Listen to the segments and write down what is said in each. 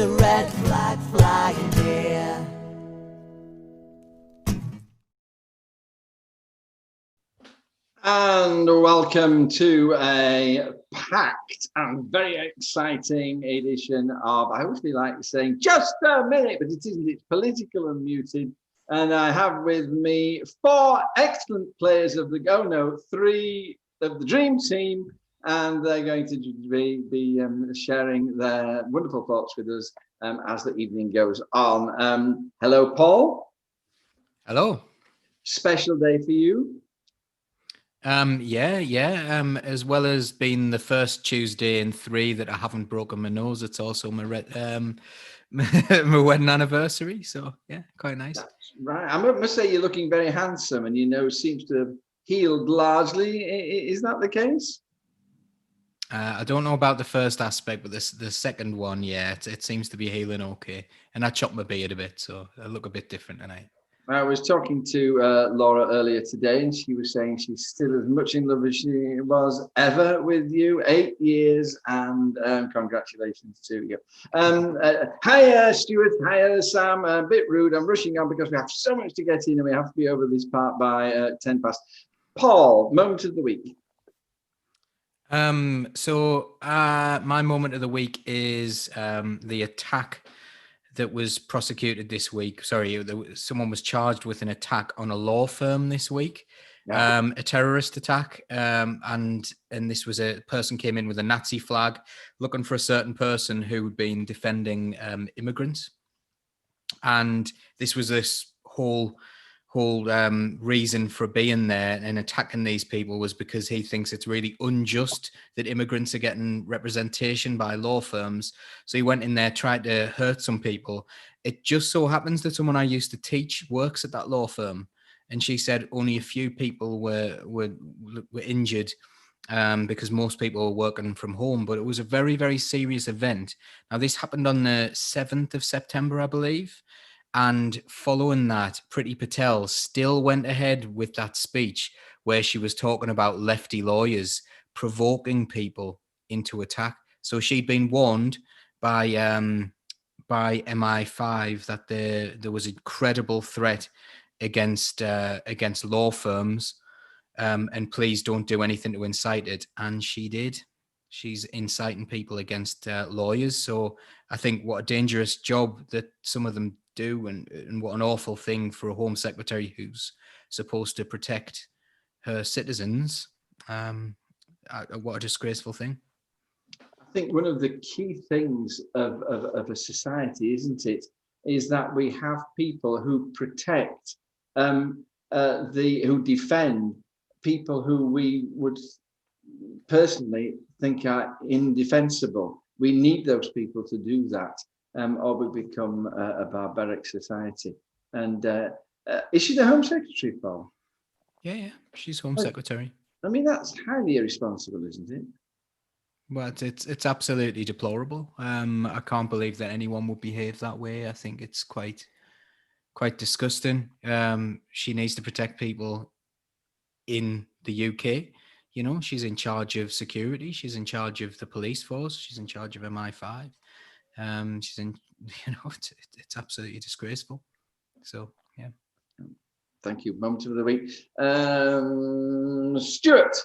a red flag flying here. And welcome to a packed and very exciting edition of, I always feel like saying just a minute, but it isn't, it's political and muted. And I have with me four excellent players of three of the dream team, and they're going to be sharing their wonderful thoughts with us as the evening goes on. Hello, Paul. Hello. Special day for you. As well as being the first Tuesday in 3 that I haven't broken my nose, it's also my my wedding anniversary. So yeah, quite nice. That's right. I must say you're looking very handsome, and your nose seems to have healed largely. Is that the case? I don't know about the first aspect, but the second one, yeah, it seems to be healing okay. And I chopped my beard a bit, so I look a bit different tonight. I was talking to Laura earlier today, and she was saying she's still as much in love as she was ever with you. 8 years, and congratulations to you. Hi, Stuart. Hi, Sam. A bit rude. I'm rushing on because we have so much to get in, and we have to be over this part by 10 past. Paul, moment of the week. My moment of the week is the attack that was prosecuted this week. Sorry, someone was charged with an attack on a law firm this week, a terrorist attack. And this was a person came in with a Nazi flag looking for a certain person who had been defending immigrants. And this was this whole reason for being there and attacking these people was because he thinks it's really unjust that immigrants are getting representation by law firms. So he went in there, tried to hurt some people. It just so happens that someone I used to teach works at that law firm, and she said only a few people were injured because most people were working from home. But it was a very, very serious event. Now this happened on the 7th of September, I believe. And following that, Priti Patel still went ahead with that speech where she was talking about lefty lawyers provoking people into attack. So she'd been warned by MI5 that there was a credible threat against law firms, and please don't do anything to incite it. And she did. She's inciting people against lawyers. So I think what a dangerous job that some of them do, and what an awful thing for a Home Secretary who's supposed to protect her citizens. What a disgraceful thing. I think one of the key things of a society, isn't it, is that we have people who protect, who defend people who we would personally think are indefensible. We need those people to do that. Or we become a barbaric society. And is she the Home Secretary, Paul? Yeah, she's Home Secretary. I mean, that's highly irresponsible, isn't it? Well, it's absolutely deplorable. I can't believe that anyone would behave that way. I think it's quite disgusting. She needs to protect people in the UK. You know, she's in charge of security. She's in charge of the police force. She's in charge of MI5. She's in, it's absolutely disgraceful. So yeah. Thank you. Moment of the week. Stuart,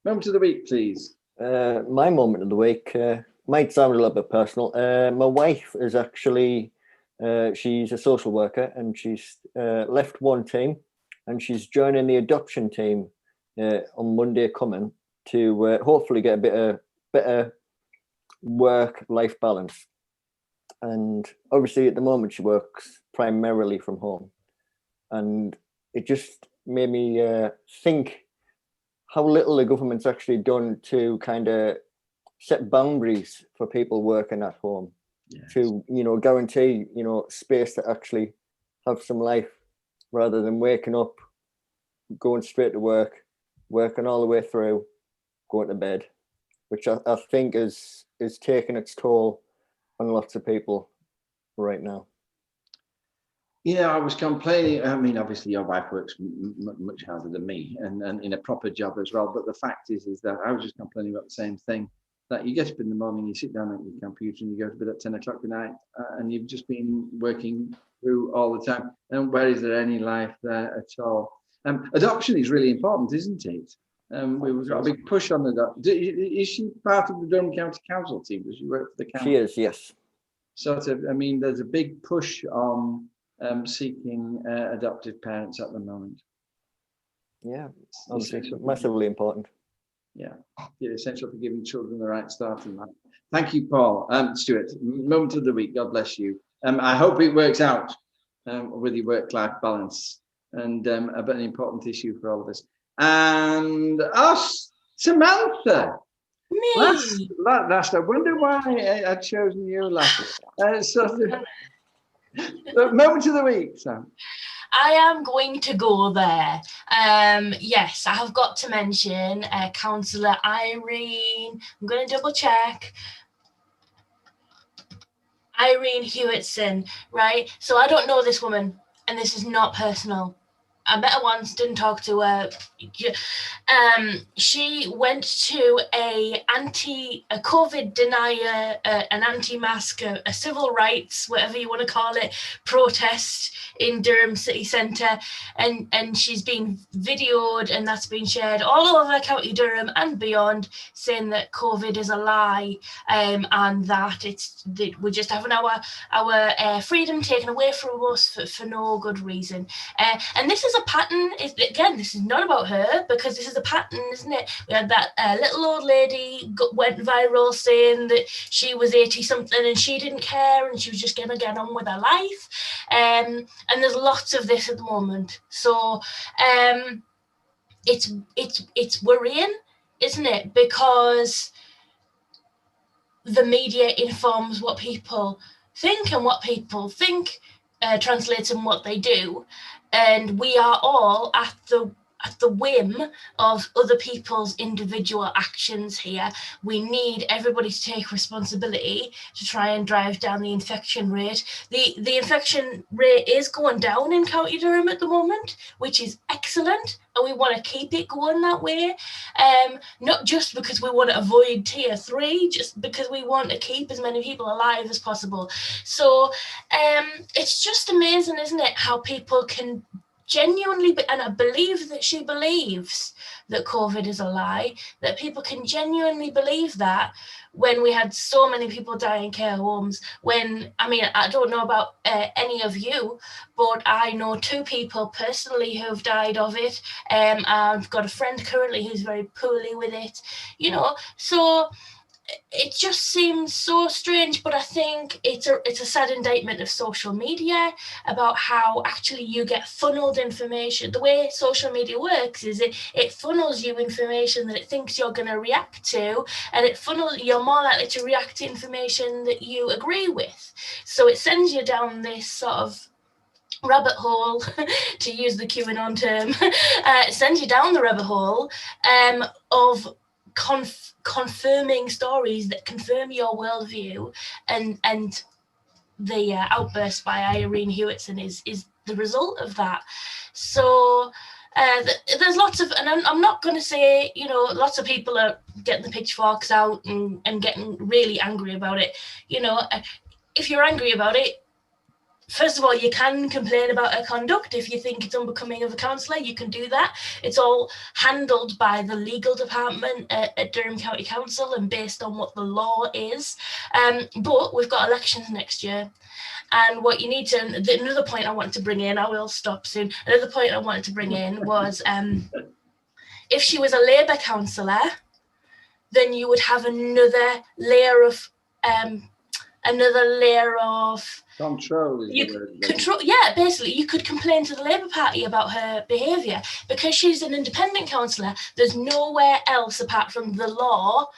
moment of the week, please. My moment of the week might sound a little bit personal. My wife is actually, she's a social worker, and she's left one team, and she's joining the adoption team on Monday coming to hopefully get a bit of better work-life balance. And obviously at the moment she works primarily from home, and it just made me think how little the government's actually done to kind of set boundaries for people working at home. Yes. To guarantee space to actually have some life, rather than waking up, going straight to work, working all the way through, going to bed, which I think is taking its toll on lots of people right now. I was complaining. I mean, obviously your wife works much harder than me, and in a proper job as well. But the fact is that I was just complaining about the same thing, that you get up in the morning, you sit down at your computer and you go to bed at 10 o'clock at night, and you've just been working through all the time. And where is there any life there at all? Adoption is really important, isn't it? We've got a big push on adoption. Is she part of the Durham County Council team? Does she work for the council? She is, yes. Sort of, I mean, there's a big push on seeking adoptive parents at the moment. Yeah, obviously massively important. Yeah, essential for giving children the right start in life. Thank you, Paul. Stuart, moment of the week. God bless you. I hope it works out with your work-life balance, and an important issue for all of us. And us, Samantha. Me. Last, I wonder why I'd chosen you last. Moment of the week, Sam. I am going to go there. Yes, I have got to mention Councillor Irene. I'm going to double check. Irene Hewitson, right? So I don't know this woman, and this is not personal. I met her once, didn't talk to her. She went to a COVID denier, an anti-mask, a civil rights, whatever you want to call it, protest in Durham city centre, and she's been videoed, and that's been shared all over County Durham and beyond, saying that COVID is a lie, and that we're just having our freedom taken away from us for no good reason. And this is a pattern. Again, this is not about her, because this is a pattern, isn't it? We had that little old lady went viral saying that she was 80 something and she didn't care and she was just gonna get on with her life. And there's lots of this at the moment. So it's worrying, isn't it? Because the media informs what people think, and what people think translates in what they do. And we are all at the whim of other people's individual actions here. We need everybody to take responsibility to try and drive down the infection rate. The infection rate is going down in County Durham at the moment, which is excellent, and we want to keep it going that way. Not just because we want to avoid tier 3, just because we want to keep as many people alive as possible. So it's just amazing, isn't it, how people can genuinely, and I believe that she believes that COVID is a lie, that people can genuinely believe that when we had so many people die in care homes. I don't know about any of you, but I know 2 people personally who've died of it. I've got a friend currently who's very poorly with it, so it just seems so strange. But I think it's a sad indictment of social media about how actually you get funneled information. The way social media works is it funnels you information that it thinks you're going to react to, and you're more likely to react to information that you agree with. So it sends you down this sort of rabbit hole, to use the QAnon term. It sends you down the rabbit hole of confirming stories that confirm your worldview, and the outburst by Irene Hewitson is the result of that. So there's lots of, and I'm not going to say, lots of people are getting the pitchforks out and getting really angry about it. If you're angry about it, first of all, you can complain about her conduct. If you think it's unbecoming of a councillor, you can do that. It's all handled by the legal department at Durham County Council and based on what the law is. But we've got elections next year. And what you need to, another point I wanted to bring in, I will stop soon. Another point I wanted to bring in was if she was a Labour councillor, then you would have another layer of control. Yeah, basically, you could complain to the Labour Party about her behaviour. Because she's an independent councillor, there's nowhere else apart from the law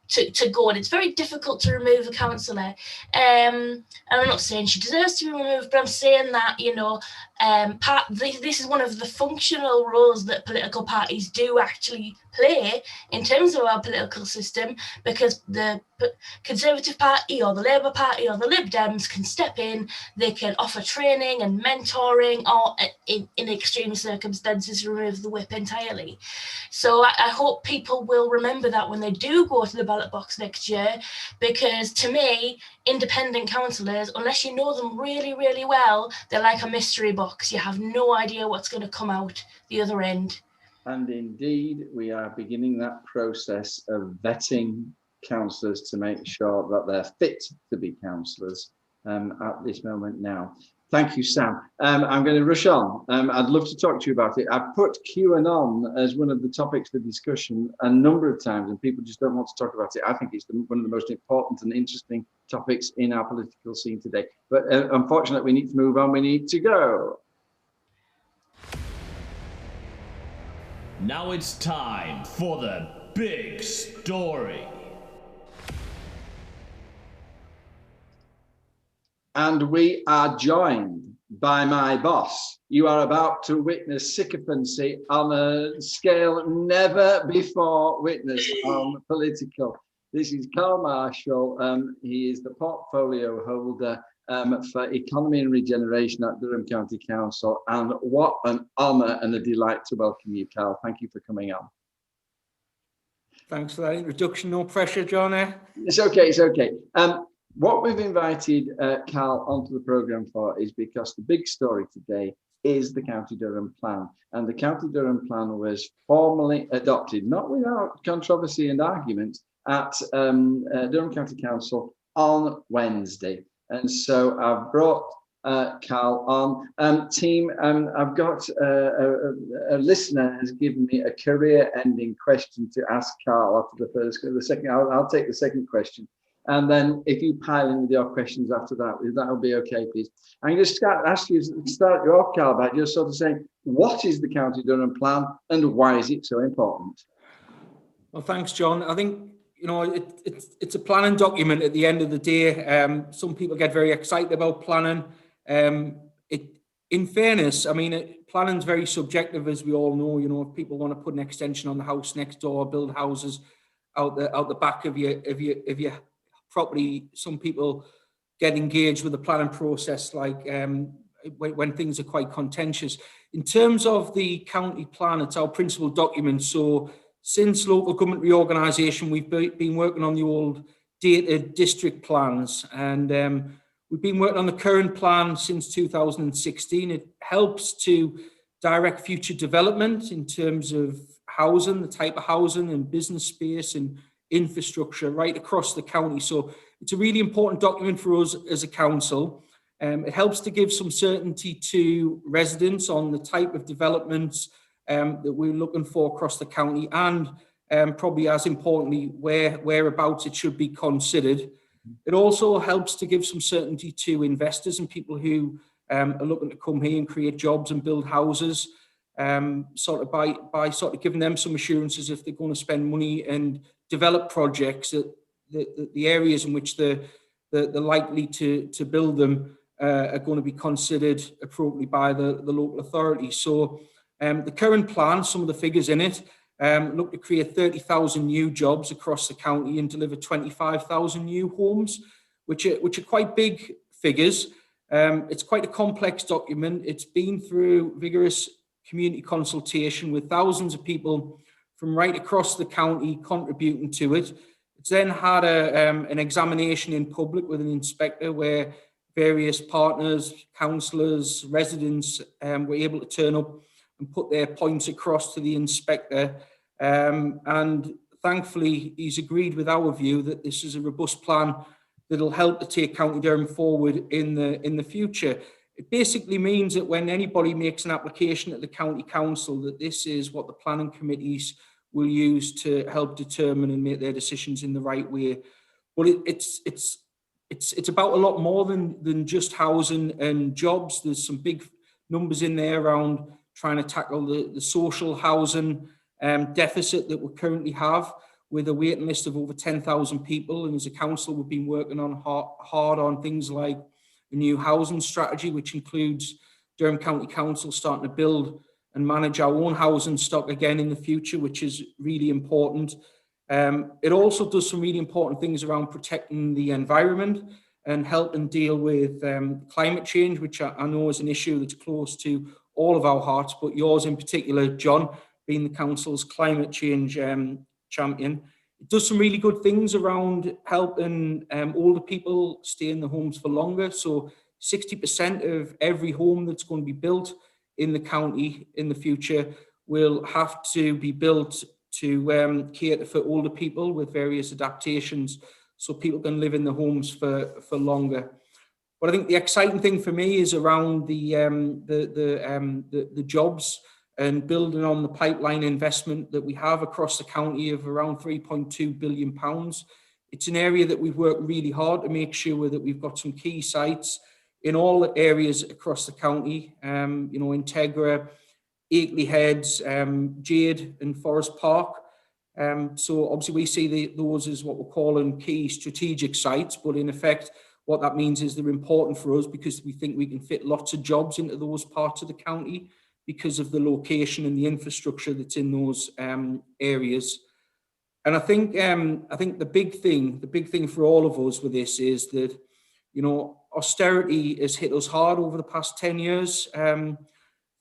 to go, and it's very difficult to remove a councillor. And I'm not saying she deserves to be removed, but I'm saying that, this is one of the functional roles that political parties do actually play in terms of our political system, because the Conservative Party or the Labour Party or the Lib Dems can step in, they can offer training and mentoring, or in extreme circumstances remove the whip entirely. So I hope people will remember that when they do go to the ballot box next year, because to me, independent councillors, unless you know them really, really well, they're like a mystery box. You have no idea what's going to come out the other end. And indeed, we are beginning that process of vetting councillors to make sure that they're fit to be councillors at this moment now. Thank you, Sam. I'm going to rush on. I'd love to talk to you about it. I've put QAnon as one of the topics for discussion a number of times, and people just don't want to talk about it. I think it's one of the most important and interesting topics in our political scene today. But unfortunately, we need to move on. We need to go. Now it's time for the big story. And we are joined by my boss. You are about to witness sycophancy on a scale never before witnessed on political. This is Carl Marshall. He is the portfolio holder for Economy and Regeneration at Durham County Council. And what an honour and a delight to welcome you, Carl. Thank you for coming on. Thanks for that introduction. No pressure, John. It's okay, it's okay. What we've invited Carl onto the programme for is because the big story today is the County Durham Plan. And the County Durham Plan was formally adopted, not without controversy and argument, at Durham County Council on Wednesday. And so I've brought Carl on. Team, I've got a listener has given me a career-ending question to ask Carl after the second. I'll take the second question. And then if you pile in with your questions after that, that'll be okay, please. I'm going to ask you to start you off, Carl, by just sort of saying, what is the County Durham Plan and why is it so important? Well, thanks, John. I think, you know, it's a planning document at the end of the day. Some people get very excited about planning. In fairness, I mean, planning is very subjective, as we all know. You know, if people want to put an extension on the house next door, build houses out the back of your property, some people get engaged with the planning process like when things are quite contentious. In terms of the county plan, it's our principal document. So since local government reorganisation, we've been working on the old dated district plans, and we've been working on the current plan since 2016. It helps to direct future development in terms of housing, the type of housing and business space and infrastructure right across the county. So it's a really important document for us as a council. It helps to give some certainty to residents on the type of developments that we're looking for across the county, and probably as importantly, whereabouts it should be considered. It also helps to give some certainty to investors and people who are looking to come here and create jobs and build houses, sort of by sort of giving them some assurances if they're going to spend money and develop projects, that the areas in which they're likely to build them are going to be considered appropriately by the local authority. So the current plan, some of the figures in it, look to create 30,000 new jobs across the county and deliver 25,000 new homes, which are quite big figures. It's quite a complex document. It's been through vigorous community consultation with thousands of people from right across the county contributing to it. It's then had an examination in public with an inspector where various partners, councillors, residents were able to turn up and put their points across to the inspector. And thankfully, he's agreed with our view that this is a robust plan that'll help to take County Durham forward in the future. It basically means that when anybody makes an application at the county council, that this is what the planning committees will use to help determine and make their decisions in the right way. But it's about a lot more than just housing and jobs. There's some big numbers in there around trying to tackle the social housing deficit that we currently have, with a waiting list of over 10,000 people. And as a council, we've been working on hard on things like a new housing strategy, which includes Durham County Council starting to build and manage our own housing stock again in the future, which is really important. It also does some really important things around protecting the environment and helping deal with climate change, which I know is an issue that's close to all of our hearts, but yours in particular, John, being the council's climate change champion. It does some really good things around helping older people stay in the homes for longer. So 60% of every home that's going to be built in the county in the future will have to be built to cater for older people with various adaptations, so people can live in the homes for longer. But I think the exciting thing for me is around the jobs and building on the pipeline investment that we have across the county of around £3.2 billion. It's an area that we've worked really hard to make sure that we've got some key sites in all the areas across the county, Integra, Akeley Heads, Jade and Forest Park. So obviously we see those as what we're calling key strategic sites, but in effect, what that means is they're important for us because we think we can fit lots of jobs into those parts of the county because of the location and the infrastructure that's in those areas. And I think the big thing for all of us with this is that, austerity has hit us hard over the past 10 years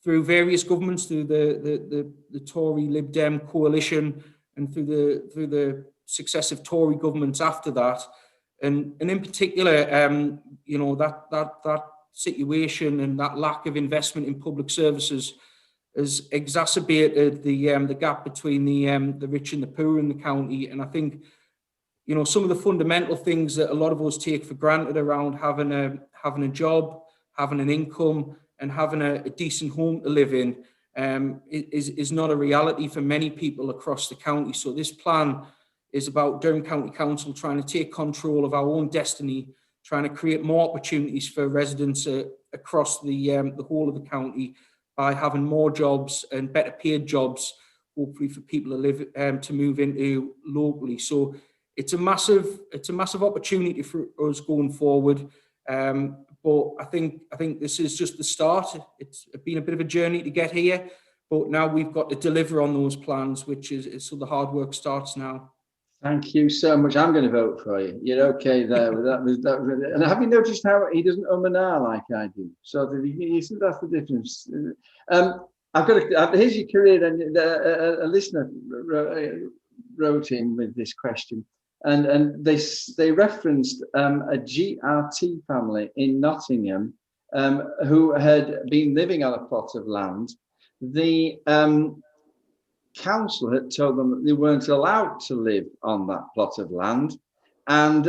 through various governments, through the Tory Lib Dem coalition and through the successive Tory governments after that. And in particular, that situation and that lack of investment in public services has exacerbated the gap between the rich and the poor in the county. And I think, some of the fundamental things that a lot of us take for granted around having a job, having an income, and having a decent home to live in is not a reality for many people across the county. So this plan is about Durham County Council trying to take control of our own destiny, trying to create more opportunities for residents across the whole of the county by having more jobs and better paid jobs, hopefully for people to live to move into locally. So it's a massive opportunity for us going forward. But I think this is just the start. It's been a bit of a journey to get here, but now we've got to deliver on those plans, which is so the hard work starts now. Thank you so much. I'm going to vote for you. You're okay there with that. And have you noticed how he doesn't and ah like I do? So that's the difference. I've got here's your career. And a listener wrote in with this question. And they referenced a GRT family in Nottingham who had been living on a plot of land. The council had told them that they weren't allowed to live on that plot of land, and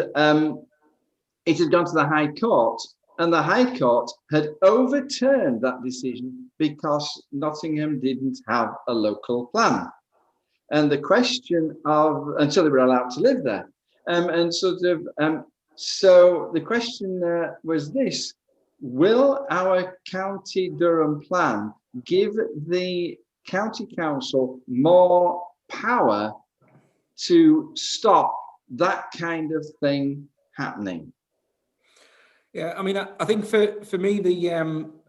it had gone to the High Court, and the High Court had overturned that decision because Nottingham didn't have a local plan. And the question of, until they were allowed to live there. So the question was this: will our County Durham plan give the County Council more power to stop that kind of thing happening? Yeah, I mean, I think for me,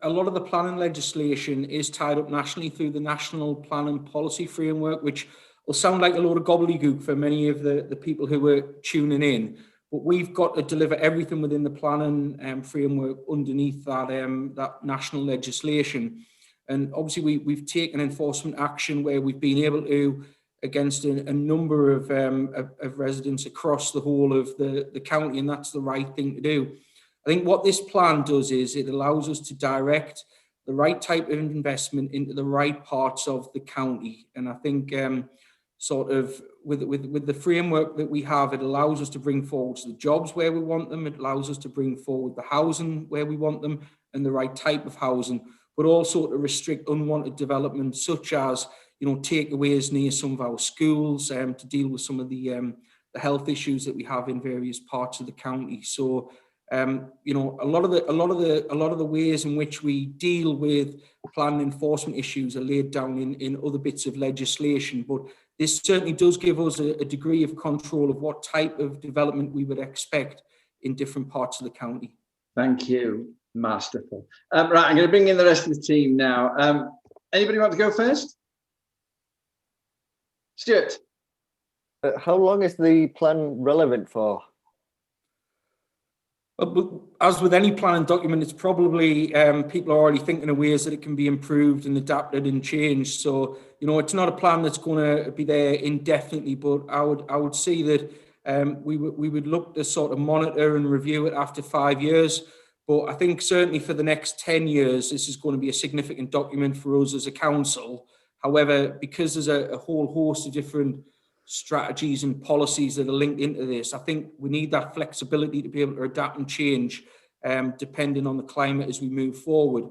a lot of the planning legislation is tied up nationally through the National Planning Policy Framework, which will sound like a load of gobbledygook for many of the people who are tuning in. But we've got to deliver everything within the planning framework underneath that national legislation. And obviously, we've taken enforcement action where we've been able to, against a number of residents across the whole of the county, and that's the right thing to do. I think what this plan does is it allows us to direct the right type of investment into the right parts of the county. And I think sort of with the framework that we have, it allows us to bring forward the jobs where we want them. It allows us to bring forward the housing where we want them and the right type of housing, but also to restrict unwanted development, such as, takeaways near some of our schools to deal with some of the health issues that we have in various parts of the county. So, a lot of the ways in which we deal with planning enforcement issues are laid down in other bits of legislation, but this certainly does give us a degree of control of what type of development we would expect in different parts of the county. Thank you. Masterful. Right, I'm going to bring in the rest of the team now. Anybody want to go first? Stuart. How long is the plan relevant for? As with any planning document, it's probably people are already thinking of ways that it can be improved and adapted and changed. So, you know, it's not a plan that's going to be there indefinitely, but I would say that we would look to sort of monitor and review it after 5 years. But I think certainly for the next 10 years, this is going to be a significant document for us as a council. However, because there's a whole host of different strategies and policies that are linked into this, I think we need that flexibility to be able to adapt and change depending on the climate as we move forward.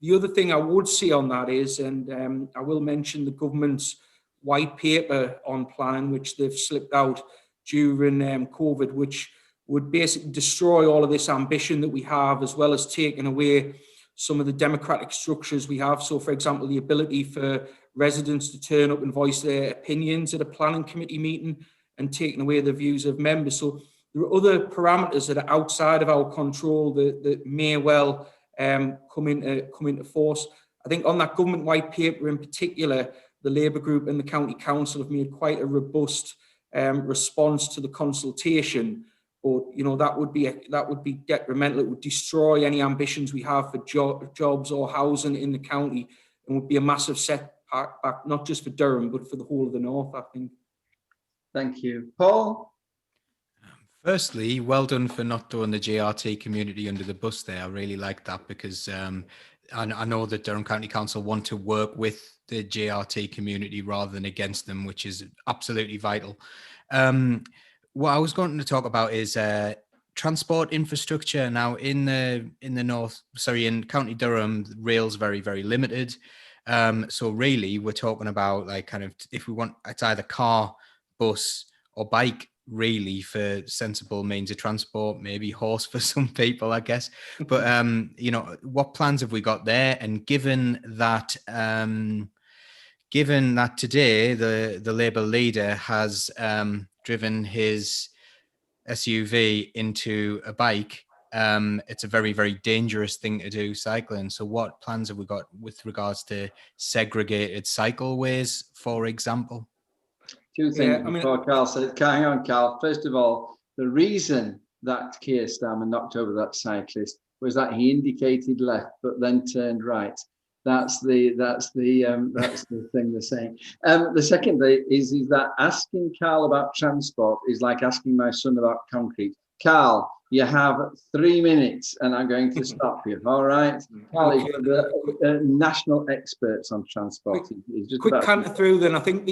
The other thing I would say on that is, and I will mention the government's white paper on planning, which they've slipped out during COVID, which would basically destroy all of this ambition that we have, as well as taking away some of the democratic structures we have. So, for example, the ability for residents to turn up and voice their opinions at a planning committee meeting and taking away the views of members. So there are other parameters that are outside of our control that may well come into force. I think on that government white paper in particular, the Labour group and the County Council have made quite a robust response to the consultation. But you know, that would be detrimental. It would destroy any ambitions we have for jobs or housing in the county, and would be a massive setback, not just for Durham but for the whole of the north, I think. Thank you, Paul. Firstly, well done for not throwing the JRT community under the bus there. I really like that, because I know that Durham County Council want to work with the JRT community rather than against them, which is absolutely vital. What I was going to talk about is transport infrastructure. Now, in County Durham, rail's very, very limited. So really, we're talking about, like, kind of, if we want, it's either car, bus, or bike, really, for sensible means of transport. Maybe horse for some people, I guess. But you know, what plans have we got there? And given that today the Labour leader has driven his SUV into a bike, it's a very, very dangerous thing to do, cycling. So what plans have we got with regards to segregated cycleways, for example? Two things before Carl said, hang on, Carl. First of all, the reason that Keir Starmer knocked over that cyclist was that he indicated left but then turned right. That's the thing they're saying. The second thing is that asking Carl about transport is like asking my son about concrete. Carl, you have 3 minutes and I'm going to stop you. All right. Carl is one of the national experts on transport. Quick canter through then. I think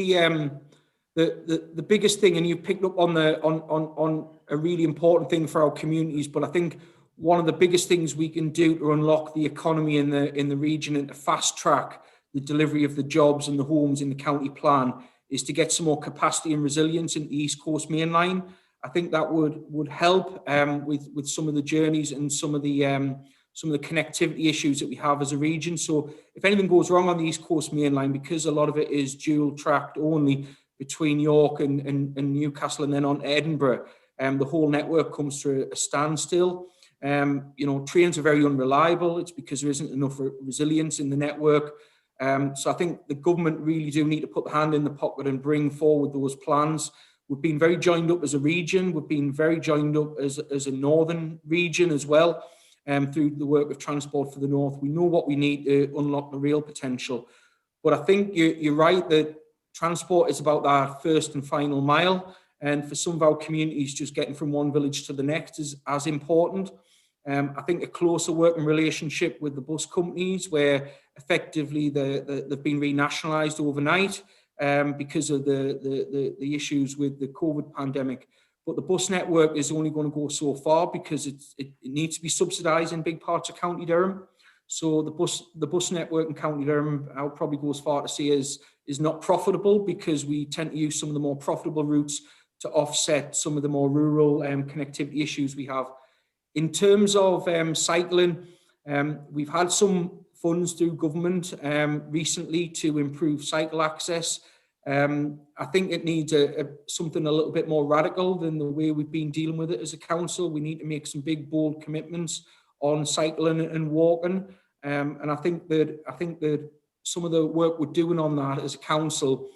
the biggest thing, and you picked up on a really important thing for our communities, but I think one of the biggest things we can do to unlock the economy in the region and to fast track the delivery of the jobs and the homes in the county plan is to get some more capacity and resilience in the East Coast Main Line. I think that would help with some of the journeys and some of the connectivity issues that we have as a region. So if anything goes wrong on the East Coast Main Line, because a lot of it is dual tracked only between York and Newcastle and then on Edinburgh, the whole network comes to a standstill. You know, trains are very unreliable. It's because there isn't enough resilience in the network. So I think the government really do need to put the hand in the pocket and bring forward those plans. We've been very joined up as a region. We've been very joined up as a northern region as well, through the work of Transport for the North. We know what we need to unlock the real potential. But I think you're right that transport is about that first and final mile. And for some of our communities, just getting from one village to the next is as important. I think a closer working relationship with the bus companies, where effectively they've been renationalised overnight because of the issues with the COVID pandemic. But the bus network is only going to go so far because it needs to be subsidised in big parts of County Durham. So the bus network in County Durham, I would probably go as far to say is not profitable, because we tend to use some of the more profitable routes to offset some of the more rural connectivity issues we have. In terms of cycling, we've had some funds through government recently to improve cycle access. I think it needs something a little bit more radical than the way we've been dealing with it as a council. We need to make some big, bold commitments on cycling and walking. And I think that some of the work we're doing on that as a council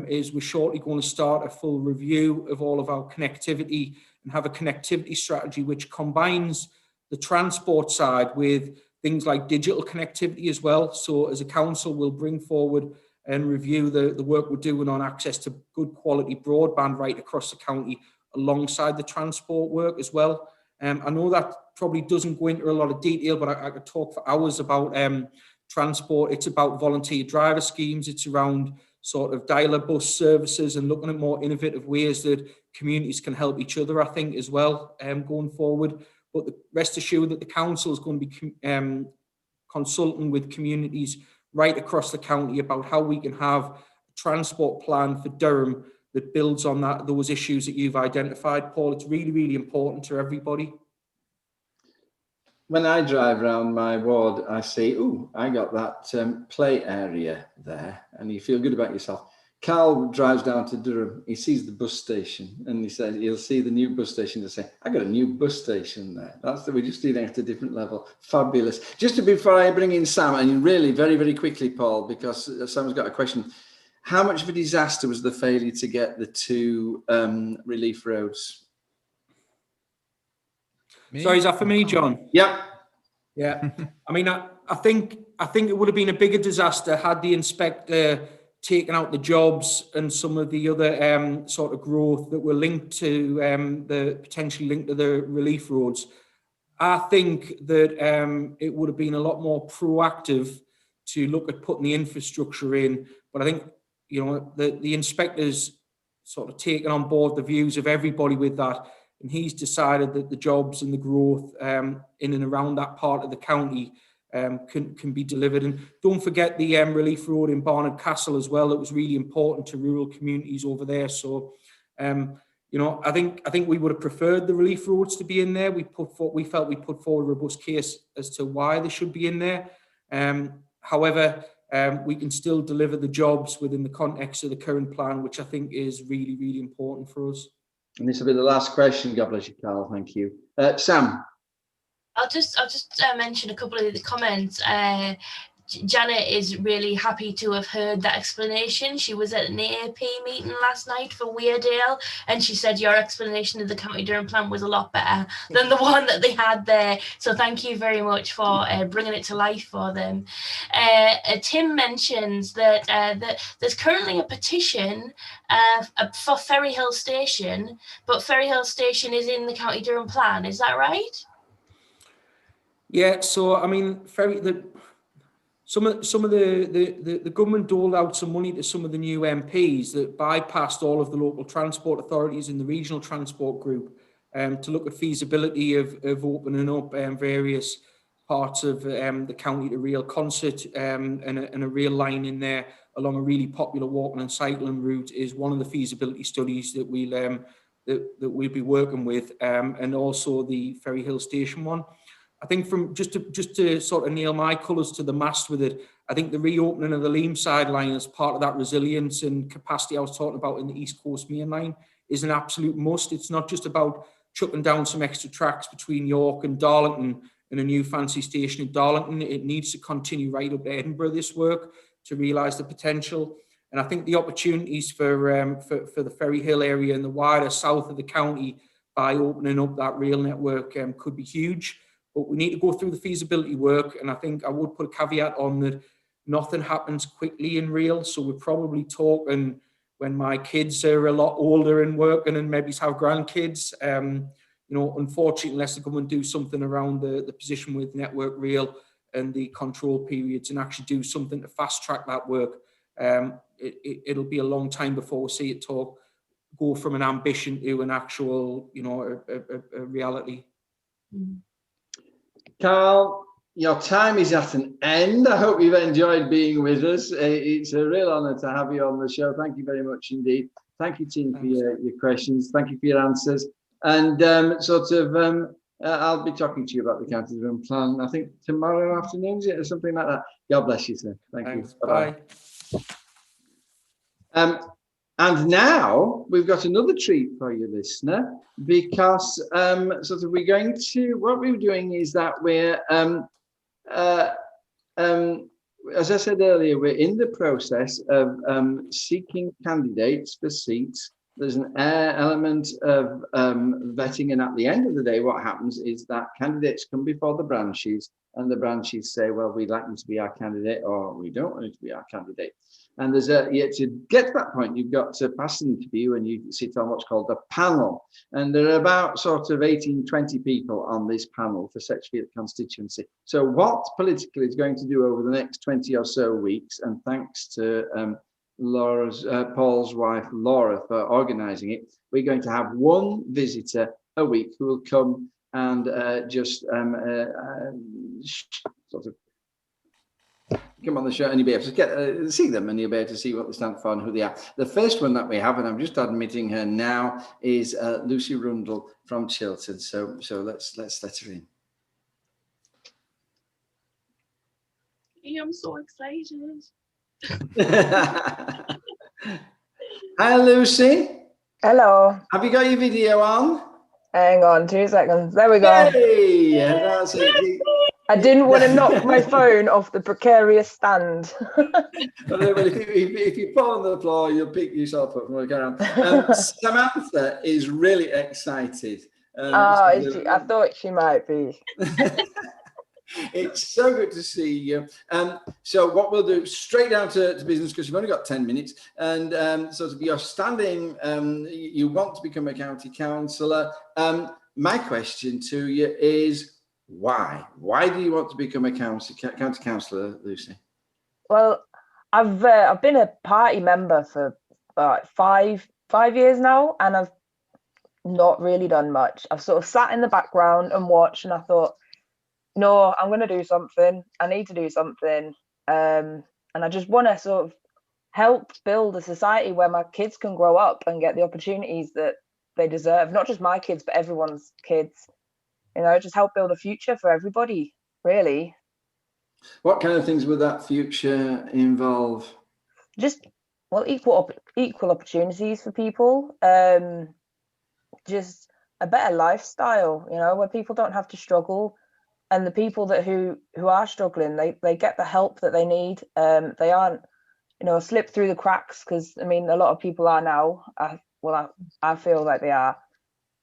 is we're shortly going to start a full review of all of our connectivity and have a connectivity strategy which combines the transport side with things like digital connectivity as well. So as a council, we'll bring forward and review the work we're doing on access to good quality broadband right across the county alongside the transport work as well. I know that probably doesn't go into a lot of detail, but I could talk for hours about transport. It's about volunteer driver schemes. It's around sort of dialer bus services and looking at more innovative ways that communities can help each other, I think, as well, going forward. But rest assured that the council is going to be consulting with communities right across the county about how we can have a transport plan for Durham that builds on those issues that you've identified, Paul. It's really, really important to everybody. When I drive around my ward, I see, ooh, I got that play area there, and you feel good about yourself. Carl drives down to Durham, he sees the bus station, and he said he'll see the new bus station and say, I got a new bus station there. We're just dealing at a different level. Fabulous. Just before I bring in Sam, and really very, very quickly, Paul, because Sam's got a question. How much of a disaster was the failure to get the 2 relief roads? Sorry, is that for me, John? Yep. Yeah. I mean, I think it would have been a bigger disaster had the inspector taken out the jobs and some of the other sort of growth that were linked to the potentially linked to the relief roads. I think that it would have been a lot more proactive to look at putting the infrastructure in. But I think, you know, the inspector's sort of taken on board the views of everybody with that. And he's decided that the jobs and the growth in and around that part of the county can be delivered. And don't forget the relief road in Barnard Castle as well. It was really important to rural communities over there. So, you know, I think we would have preferred the relief roads to be in there. We felt we put forward a robust case as to why they should be in there. However, we can still deliver the jobs within the context of the current plan, which I think is really, really important for us. And this will be the last question. God bless you, Carl. Thank you. Sam. I'll just mention a couple of the comments. Janet is really happy to have heard that explanation. She was at an AAP meeting last night for Weardale, and she said your explanation of the County Durham plan was a lot better than the one that they had there. So thank you very much for bringing it to life for them. Tim mentions that there's currently a petition for Ferryhill Station, but Ferryhill Station is in the County Durham plan. Is that right? Yeah. So I mean, some of the government doled out some money to some of the new MPs that bypassed all of the local transport authorities in the regional transport group to look at feasibility of opening up various parts of the county to rail concert and a rail line in there along a really popular walking and cycling route is one of the feasibility studies that we'll be working with, and also the Ferryhill Station one. I think from just to sort of nail my colours to the mast with it, I think the reopening of the Leamside line as part of that resilience and capacity I was talking about in the East Coast Main Line is an absolute must. It's not just about chucking down some extra tracks between York and Darlington and a new fancy station in Darlington. It needs to continue right up to Edinburgh, this work, to realise the potential. And I think the opportunities for the Ferryhill area and the wider south of the county by opening up that rail network could be huge. But we need to go through the feasibility work. And I think I would put a caveat on that nothing happens quickly in rail. So we're probably talking when my kids are a lot older and working and maybe have grandkids. You know, unfortunately, unless the government do something around the position with Network Rail and the control periods and actually do something to fast track that work, it'll be a long time before we see it go from an ambition to an actual, you know, a reality. Carl, your time is at an end. I hope you've enjoyed being with us. It's a real honour to have you on the show. Thank you very much indeed. Thank you, Tim, for your questions. Thank you for your answers. And I'll be talking to you about the County Durham plan, I think tomorrow afternoon, is it, or something like that. God bless you, sir. Thanks. Bye. And now we've got another treat for you, listener, because sort of we're going to, what we're doing is that we're, as I said earlier, we're in the process of seeking candidates for seats. There's an element of vetting, and at the end of the day, what happens is that candidates come before the branches, and the branches say, well, we'd like you to be our candidate, or we don't want you to be our candidate. And there's yet to get to that point, you've got to pass an interview and you sit on what's called a panel. And there are about sort of 18, 20 people on this panel for Setchfield constituency. So what Political is going to do over the next 20 or so weeks, and thanks to Paul's wife, Laura, for organising it, we're going to have one visitor a week who will come and just sort of come on the show, and you'll be able to see them, and you'll be able to see what they stand for and who they are. The first one that we have, and I'm just admitting her now, is Lucy Rundle from Chiltern. So let's let her in. Yeah, I'm so excited. Hi, Lucy. Hello. Have you got your video on? Hang on 2 seconds. There we go. Hey, that's it. I didn't want to knock my phone off the precarious stand. If you fall on the floor, you'll pick yourself up and we'll go around. Samantha is really excited. I thought she might be. It's so good to see you. So what we'll do, straight down to business, because you've only got 10 minutes. And so you're standing, you want to become a county councillor. My question to you is, why? Why do you want to become a county councillor, Lucy? Well, I've been a party member for about five years now, and I've not really done much. I've sort of sat in the background and watched, and I thought, no, I'm going to do something. I need to do something, and I just want to sort of help build a society where my kids can grow up and get the opportunities that they deserve. Not just my kids, but everyone's kids. You know, just help build a future for everybody, really. What kind of things would that future involve? Just, well, equal opportunities for people. Just a better lifestyle, you know, where people don't have to struggle, and the people that who are struggling, they get the help that they need. They aren't, you know, slip through the cracks, because I mean, a lot of people are now. I feel like they are,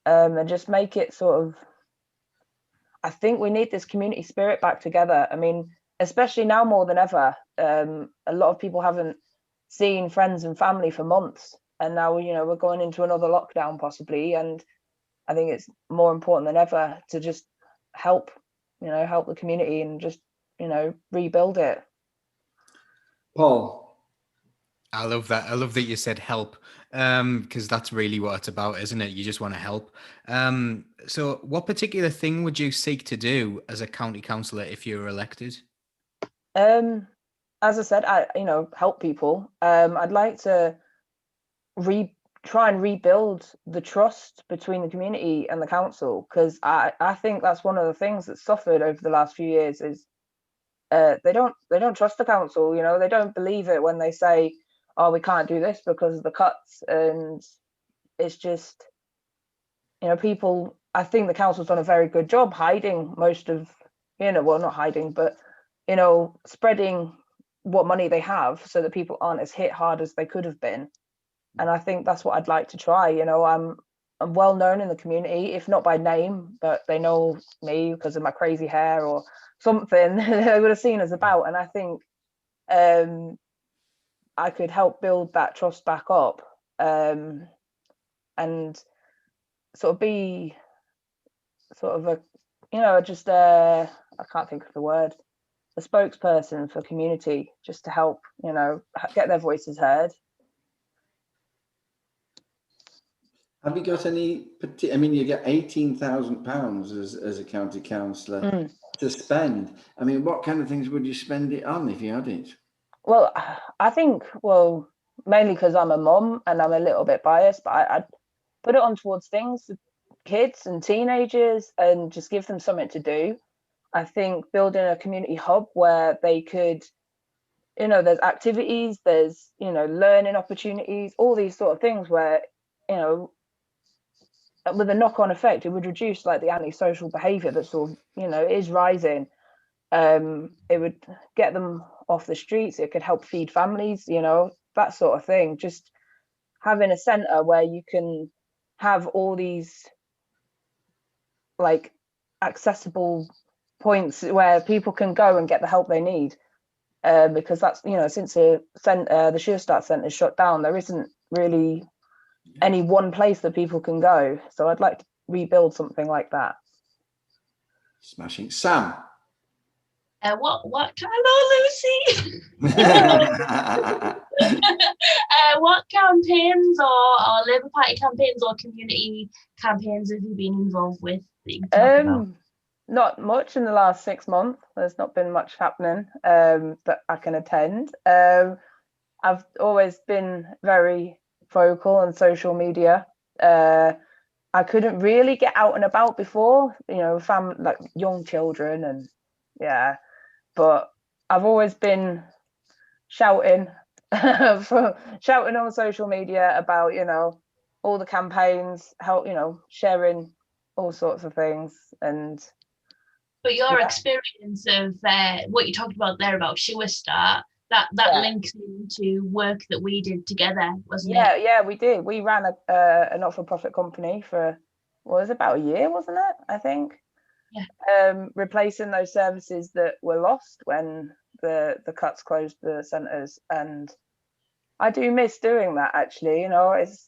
and just make it sort of. I think we need this community spirit back together. I mean, especially now more than ever. A lot of people haven't seen friends and family for months, and now, you know, we're going into another lockdown possibly, and I think it's more important than ever to just help the community and just, you know, rebuild it. Paul. I love that. I love that you said help, because that's really what it's about, isn't it? You just want to help. So what particular thing would you seek to do as a county councillor if you were elected? As I said, help people. I'd like to try and rebuild the trust between the community and the council, because I think that's one of the things that's suffered over the last few years is they don't trust the council. You know, they don't believe it when they say, oh, we can't do this because of the cuts. And it's just, you know, people, I think the council's done a very good job hiding most of, you know, well, not hiding, but, you know, spreading what money they have so that people aren't as hit hard as they could have been. And I think that's what I'd like to try. You know, I'm well known in the community, if not by name, but they know me because of my crazy hair or something they would have seen us about. And I think I could help build that trust back up, and sort of be sort of a, you know, just I can't think of the word, a spokesperson for community, just to help, you know, get their voices heard. Have you got any? I mean, you get £18,000 as a county councillor to spend. I mean, what kind of things would you spend it on if you had it? Well, I think, mainly because I'm a mum and I'm a little bit biased, but I'd put it on towards things, kids and teenagers, and just give them something to do. I think building a community hub where they could you know, there's activities, there's, you know, learning opportunities, all these sort of things where, you know, with a knock-on effect, it would reduce like the antisocial behavior that sort of, you know, is rising. It would get them off the streets. It could help feed families, you know, that sort of thing. Just having a centre where you can have all these like accessible points where people can go and get the help they need. Because that's, you know, since the Sure Start Centre is shut down, there isn't really any one place that people can go. So I'd like to rebuild something like that. Smashing. Sam. Hello, Lucy. What campaigns or Labour Party campaigns or community campaigns have you been involved with? That you can talk about? Not much in the last 6 months. There's not been much happening that I can attend. I've always been very vocal on social media. I couldn't really get out and about before, you know, like young children and yeah, but I've always been shouting shouting on social media about, you know, all the campaigns, how, you know, sharing all sorts of things. And but your experience of what you talked about there about Sure Start, that links into work that we did together, wasn't it? Yeah, we did. We ran a not-for-profit company for, what was it, about a year, wasn't it? I think. Yeah. Replacing those services that were lost when the cuts closed the centres, and I do miss doing that actually. You know, it's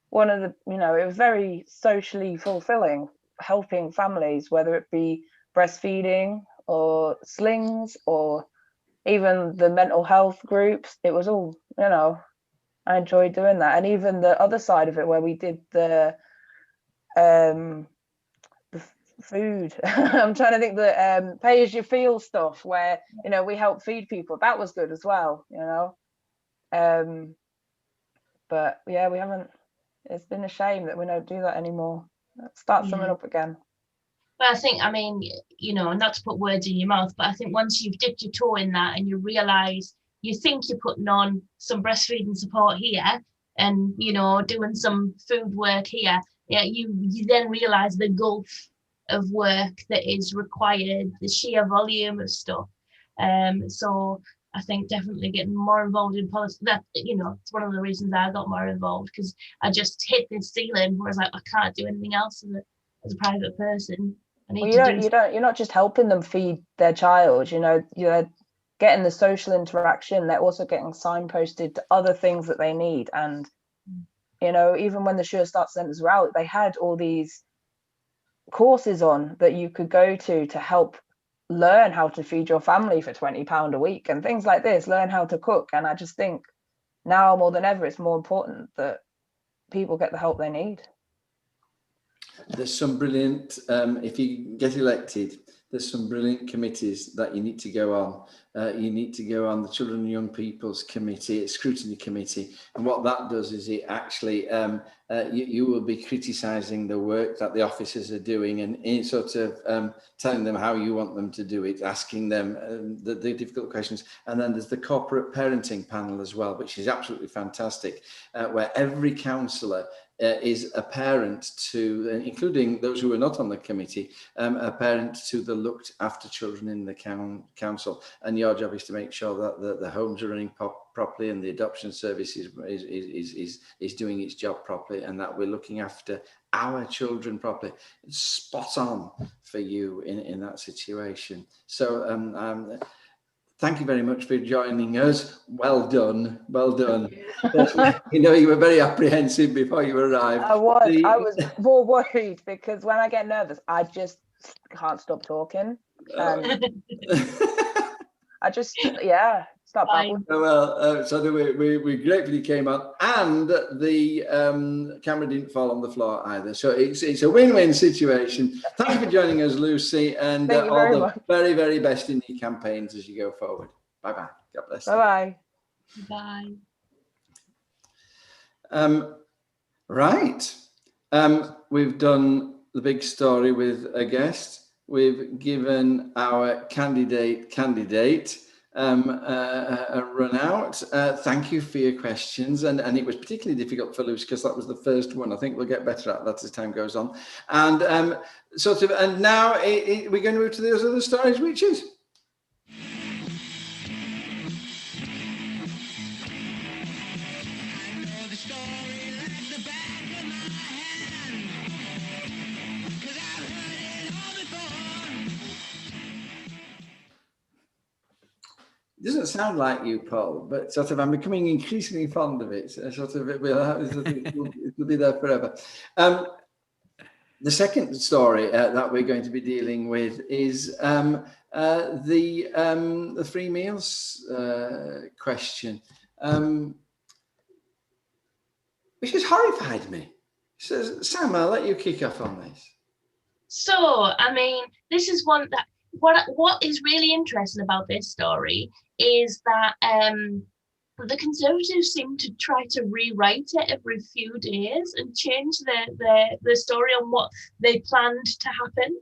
one of the, you know, it was very socially fulfilling, helping families, whether it be breastfeeding or slings or even the mental health groups. It was all, you know, I enjoyed doing that. And even the other side of it where we did the food I'm trying to think, the pay as you feel stuff where, you know, we help feed people. That was good as well, you know. But yeah, we haven't, it's been a shame that we don't do that anymore. Let's start something up again. But I think, I mean, you know, not to put words in your mouth, but I think once you've dipped your toe in that and you realise, you think you're putting on some breastfeeding support here and, you know, doing some food work here, yeah, you then realise the gulf of work that is required, the sheer volume of stuff. So I think definitely getting more involved in politics, that, you know, it's one of the reasons I got more involved, because I just hit this ceiling where I was like, I can't do anything else as a private person. Well, you're not just helping them feed their child, you know, you're getting the social interaction, they're also getting signposted to other things that they need. And, you know, even when the Sure Start centres were out, they had all these courses on that you could go to help learn how to feed your family for £20 a week and things like this, learn how to cook. And I just think now more than ever, it's more important that people get the help they need. There's some brilliant, if you get elected, there's some brilliant committees that you need to go on. You need to go on the Children and Young People's Committee, Scrutiny Committee. And what that does is it actually, you will be criticising the work that the officers are doing and in sort of telling them how you want them to do it, asking them the difficult questions. And then there's the corporate parenting panel as well, which is absolutely fantastic, where every councillor is a parent to, including those who are not on the committee, a parent to the looked after children in the council. And your job is to make sure that the homes are running properly and the adoption service is doing its job properly, and that we're looking after our children properly. It's spot on for you in that situation. So thank you very much for joining us. Well done. Well done. You know, you were very apprehensive before you arrived. I was more worried because when I get nervous, I just can't stop talking. I just, stop babbling. Well, so we gratefully came on, and the camera didn't fall on the floor either. So it's a win-win situation. Thank you for joining us, Lucy, and all the very, very best in your campaigns as you go forward. Bye-bye. God bless you. Bye-bye. Bye. Right. We've done the big story with a guest. We've given our candidate. run out. Thank you for your questions, and it was particularly difficult for Lucy because that was the first one. I think we'll get better at that as time goes on. And and now we're going to move to those other stories, which is. It doesn't sound like you, Paul, but sort of I'm becoming increasingly fond of it. Sort of it'll be there forever. The second story that we're going to be dealing with is the free meals question, which has horrified me. So, Sam, I'll let you kick off on this. So, I mean, this is one that what is really interesting about this story is that the Conservatives seem to try to rewrite it every few days and change the story on what they planned to happen.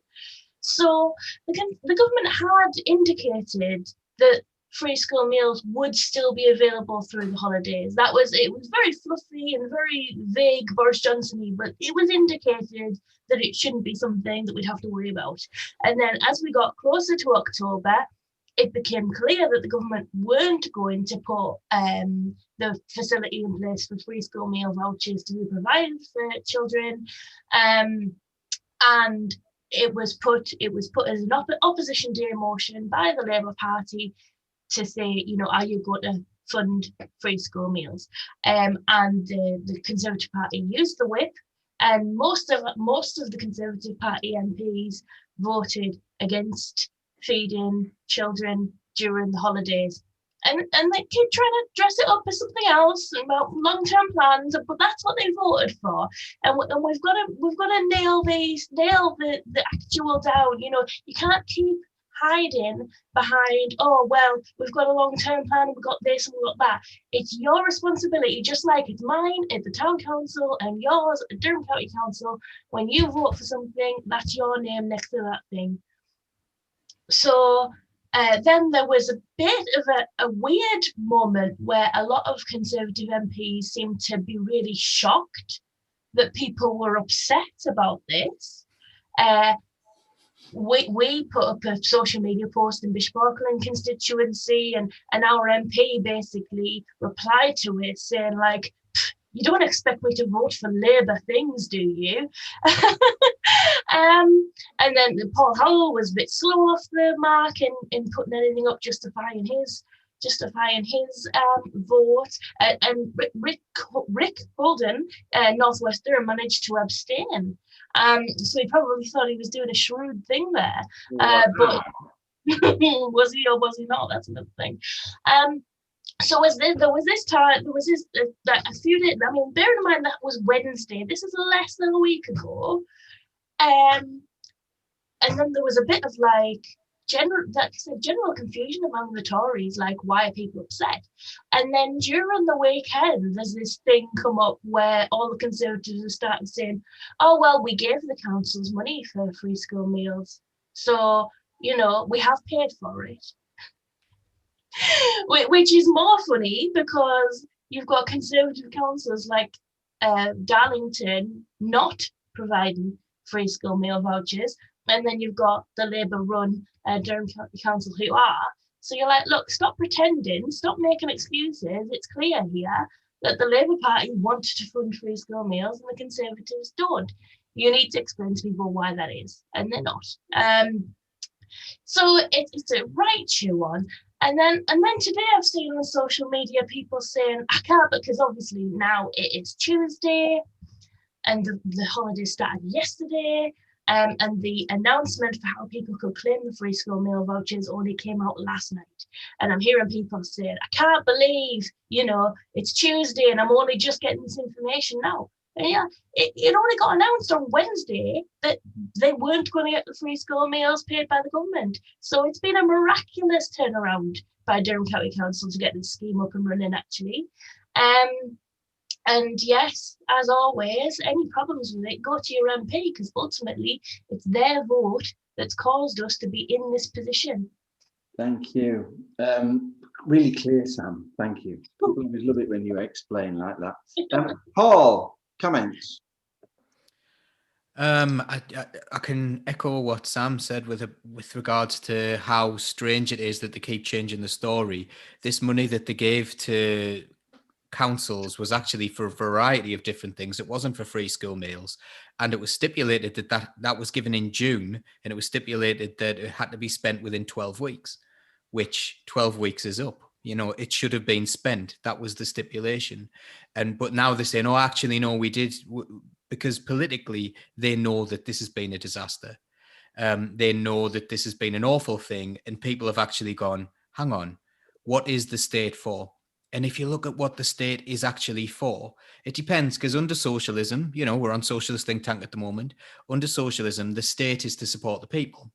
So the government had indicated that free school meals would still be available through the holidays. It was very fluffy and very vague, Boris Johnson-y, but it was indicated that it shouldn't be something that we'd have to worry about. And then as we got closer to October, it became clear that the government weren't going to put the facility in place for free school meal vouchers to be provided for children. And it was put as an opposition day motion by the Labour Party to say, you know, are you going to fund free school meals? And the Conservative Party used the whip, and most of the Conservative Party MPs voted against feeding children during the holidays. And they keep trying to dress it up as something else about long-term plans, but that's what they voted for. And we've got to nail the actual down. You know, you can't keep hiding behind, oh well, we've got a long-term plan, we've got this and we've got that. It's your responsibility, just like it's mine at the town council and yours at Durham County Council. When you vote for something, that's your name next to that thing. So then there was a bit of a weird moment where a lot of Conservative MPs seemed to be really shocked that people were upset about this. We put up a social media post in Bishop Auckland constituency, and our MP basically replied to it saying, like, you don't expect me to vote for Labour things, do you? And then Paul Howell was a bit slow off the mark in putting anything up justifying his vote. And Rick Holden, Northwest Durham, managed to abstain. So he probably thought he was doing a shrewd thing there. But was he or was he not? That's another thing. So there was a few days. I mean, bear in mind that was Wednesday. This is less than a week ago. And then there was a bit of general confusion among the Tories, like, why are people upset? And then during the weekend, there's this thing come up where all the Conservatives have started saying, oh, well, we gave the councils money for free school meals, so, you know, we have paid for it. Which is more funny because you've got Conservative councils like Darlington not providing free school meal vouchers, and then you've got the Labour-run Durham County Council who are. So you're like, look, stop pretending, stop making excuses. It's clear here that the Labour Party wants to fund free school meals and the Conservatives don't. You need to explain to people why that is, and they're not. So it's a right chew on. And then today I've seen on social media people saying, I can't, because obviously now it is Tuesday and the holiday started yesterday, and the announcement for how people could claim the free school meal vouchers only came out last night. And I'm hearing people saying, I can't believe, you know, it's Tuesday and I'm only just getting this information now. And yeah, it only got announced on Wednesday that they weren't going to get the free school meals paid by the government. So it's been a miraculous turnaround by Durham County Council to get this scheme up and running, actually. And yes, as always, any problems with it, go to your MP, because ultimately it's their vote that's caused us to be in this position. Thank you. Really clear, Sam. Thank you. People always love it when you explain like that. Paul, comments. I can echo what Sam said with regards to how strange it is that they keep changing the story. This money that they gave to councils was actually for a variety of different things. It wasn't for free school meals, and it was stipulated that was given in June, and it was stipulated that it had to be spent within 12 weeks, which 12 weeks is up. You know, it should have been spent. That was the stipulation. But now they're saying, oh, actually, no, we did, because politically they know that this has been a disaster. They know that this has been an awful thing, and people have actually gone, hang on, what is the state for? And if you look at what the state is actually for, it depends, because under socialism, you know, we're on Socialist Think Tank at the moment. Under socialism, the state is to support the people.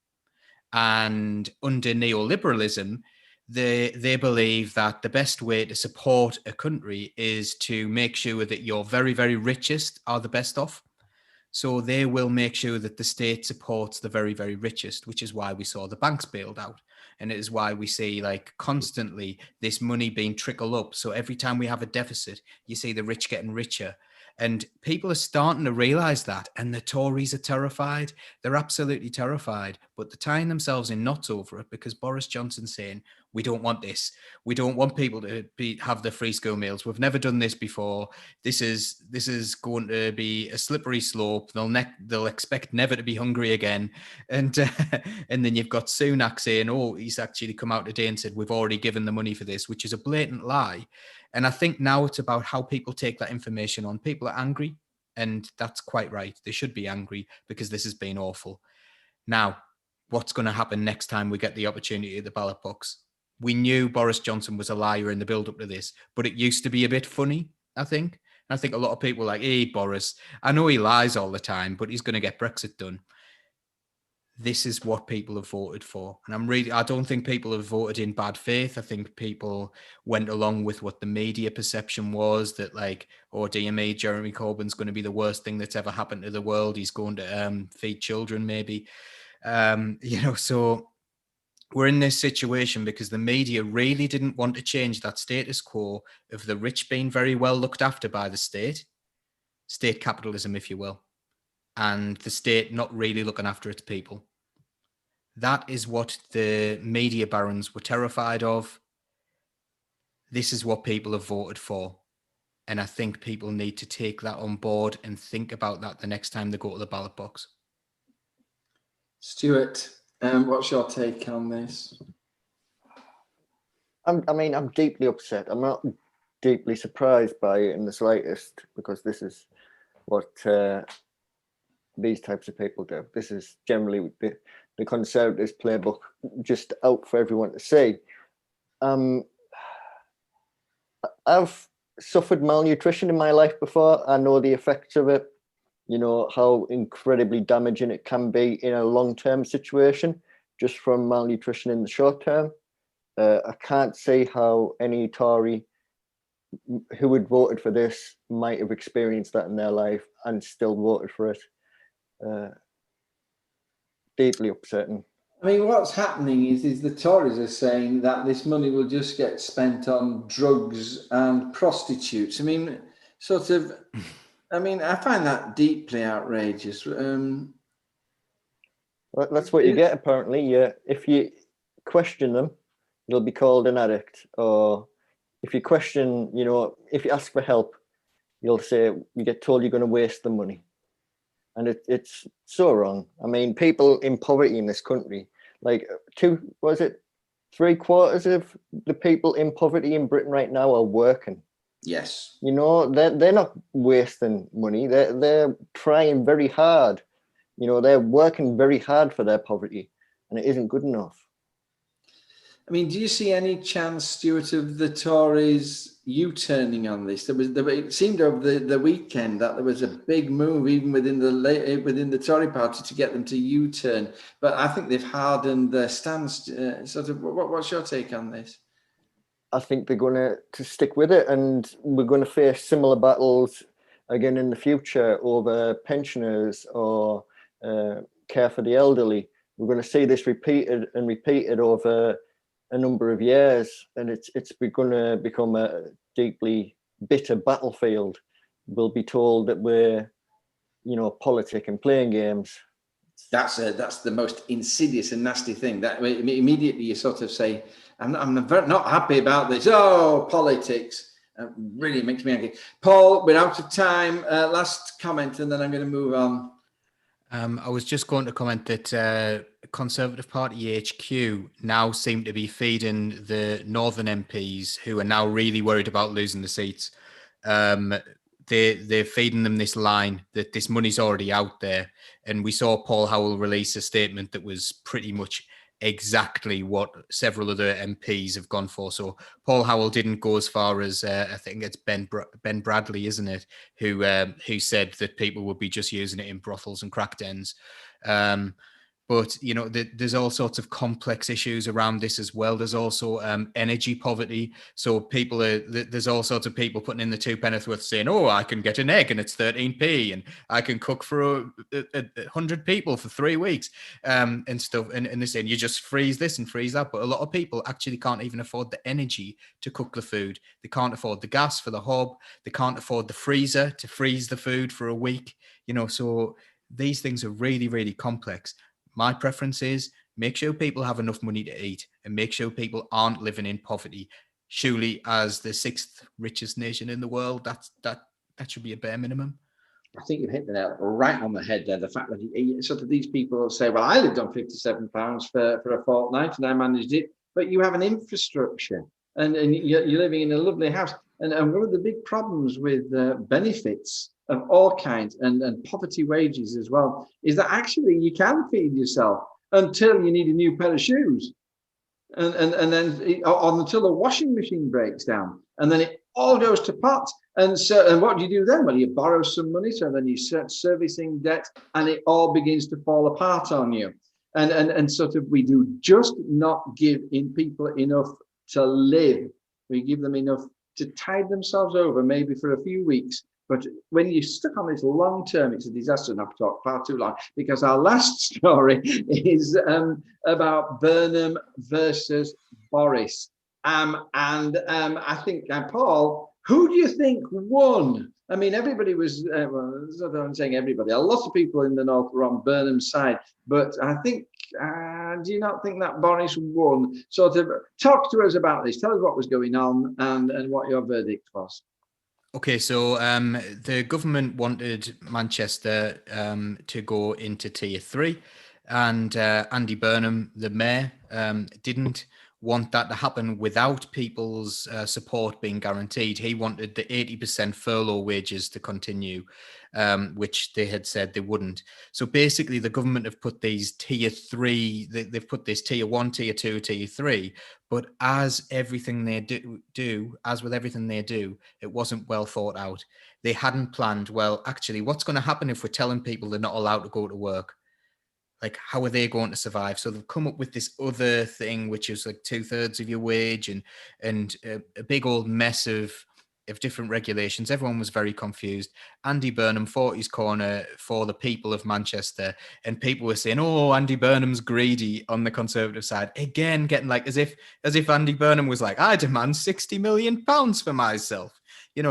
And under neoliberalism, they believe that the best way to support a country is to make sure that your very, very richest are the best off. So they will make sure that the state supports the very, very richest, which is why we saw the banks bailed out. And it is why we see like constantly this money being trickled up. So every time we have a deficit, you see the rich getting richer. And people are starting to realize that. And the Tories are terrified. They're absolutely terrified. But they're tying themselves in knots over it because Boris Johnson's saying, we don't want this. We don't want people to have the free school meals. We've never done this before. This is going to be a slippery slope. They'll expect never to be hungry again. And then you've got Sunak saying, oh, he's actually come out today and said, we've already given the money for this, which is a blatant lie. And I think now it's about how people take that information on. People are angry, and that's quite right. They should be angry because this has been awful. Now, what's going to happen next time we get the opportunity at the ballot box? We knew Boris Johnson was a liar in the build-up to this, but it used to be a bit funny, I think. And I think a lot of people are like, hey, Boris, I know he lies all the time, but he's going to get Brexit done. This is what people have voted for. And I don't think people have voted in bad faith. I think people went along with what the media perception was, that like, oh, dear me, Jeremy Corbyn's going to be the worst thing that's ever happened to the world. He's going to feed children, maybe. So we're in this situation because the media really didn't want to change that status quo of the rich being very well looked after by the state capitalism, if you will, and the state not really looking after its people. That is what the media barons were terrified of. This is what people have voted for. And I think people need to take that on board and think about that the next time they go to the ballot box. Stuart, what's your take on this? I'm deeply upset. I'm not deeply surprised by it in the slightest, because this is what these types of people do. This is generally the Conservatives playbook, just out for everyone to see. I've suffered malnutrition in my life before. I know the effects of it, you know, how incredibly damaging it can be in a long-term situation, just from malnutrition in the short term. I can't see how any Tory who had voted for this might have experienced that in their life and still voted for it. Deeply upsetting. I mean, what's happening is the Tories are saying that this money will just get spent on drugs and prostitutes. I mean, I find that deeply outrageous. Well, that's what you get, apparently. If you question them, you'll be called an addict. Or if you question, you know, if you ask for help, you'll say, you get told you're going to waste the money. And it's so wrong. I mean, people in poverty in this country, like 3/4 of the people in poverty in Britain right now are working. Yes. You know, they're not wasting money. They're trying very hard. You know, they're working very hard for their poverty, and it isn't good enough. I mean, do you see any chance, Stuart, of the Tories U-turning on this? It seemed over the weekend that there was a big move, even within the Tory party, to get them to U-turn. But I think they've hardened their stance. What's your take on this? I think they're going to stick with it, and we're going to face similar battles again in the future over pensioners or care for the elderly. We're going to see this repeated over a number of years, and it's going to become a deeply bitter battlefield. We'll be told that we're, politic and playing games. That's the most insidious and nasty thing. That immediately you sort of say, I'm not happy about this. Oh, politics. Really makes me angry. Paul, we're out of time. Last comment, and then I'm going to move on. I was just going to comment that Conservative Party HQ now seem to be feeding the Northern MPs who are now really worried about losing the seats. They're feeding them this line that this money's already out there. And we saw Paul Howell release a statement that was pretty much exactly what several other MPs have gone for. So Paul Howell didn't go as far as I think it's Ben Bradley, isn't it, who said that people would be just using it in brothels and crack dens. But, there's all sorts of complex issues around this as well. There's also energy poverty. So there's all sorts of people putting in the two penn'orth saying, oh, I can get an egg and it's 13p and I can cook for 100 people for 3 weeks and stuff. And they're saying you just freeze this and freeze that. But a lot of people actually can't even afford the energy to cook the food. They can't afford the gas for the hob. They can't afford the freezer to freeze the food for a week. So these things are really, really complex. My preference is make sure people have enough money to eat and make sure people aren't living in poverty. Surely, as the 6th richest nation in the world, that should be a bare minimum. I think you've hit the nail right on the head there. The fact that sort of these people say, well, I lived on £57 for a fortnight and I managed it, but you have an infrastructure and you're living in a lovely house. And one of the big problems with benefits of all kinds and poverty wages as well is that actually you can feed yourself until you need a new pair of shoes and then until the washing machine breaks down, and then it all goes to pot. And what do you do then? Well, you borrow some money, so then you start servicing debt and it all begins to fall apart on you. And sort of we do just not give in people enough to live. We give them enough to tide themselves over maybe for a few weeks. But when you're stuck on this long term, it's a disaster. And I've talked far too long, because our last story is about Burnham versus Boris. I think, Paul, who do you think won? I mean, everybody was, I'm saying everybody, a lot of people in the North were on Burnham's side. But I think, do you not think that Boris won? Sort of talk to us about this. Tell us what was going on and what your verdict was. Okay, so the government wanted Manchester to go into Tier 3, and Andy Burnham, the mayor, didn't want that to happen without people's support being guaranteed. He wanted the 80% furlough wages to continue, which they had said they wouldn't. So basically, the government have put these Tier 3, they've put this Tier 1, Tier 2, Tier 3, but as with everything they do, it wasn't well thought out. They hadn't planned, well, actually, what's going to happen if we're telling people they're not allowed to go to work? Like, how are they going to survive? So they've come up with this other thing, which is like 2/3 of your wage and a big old mess of different regulations. Everyone was very confused. Andy Burnham fought his corner for the people of Manchester, and people were saying, "Oh, Andy Burnham's greedy" on the Conservative side. Again, getting like as if Andy Burnham was like, "I demand £60 million for myself."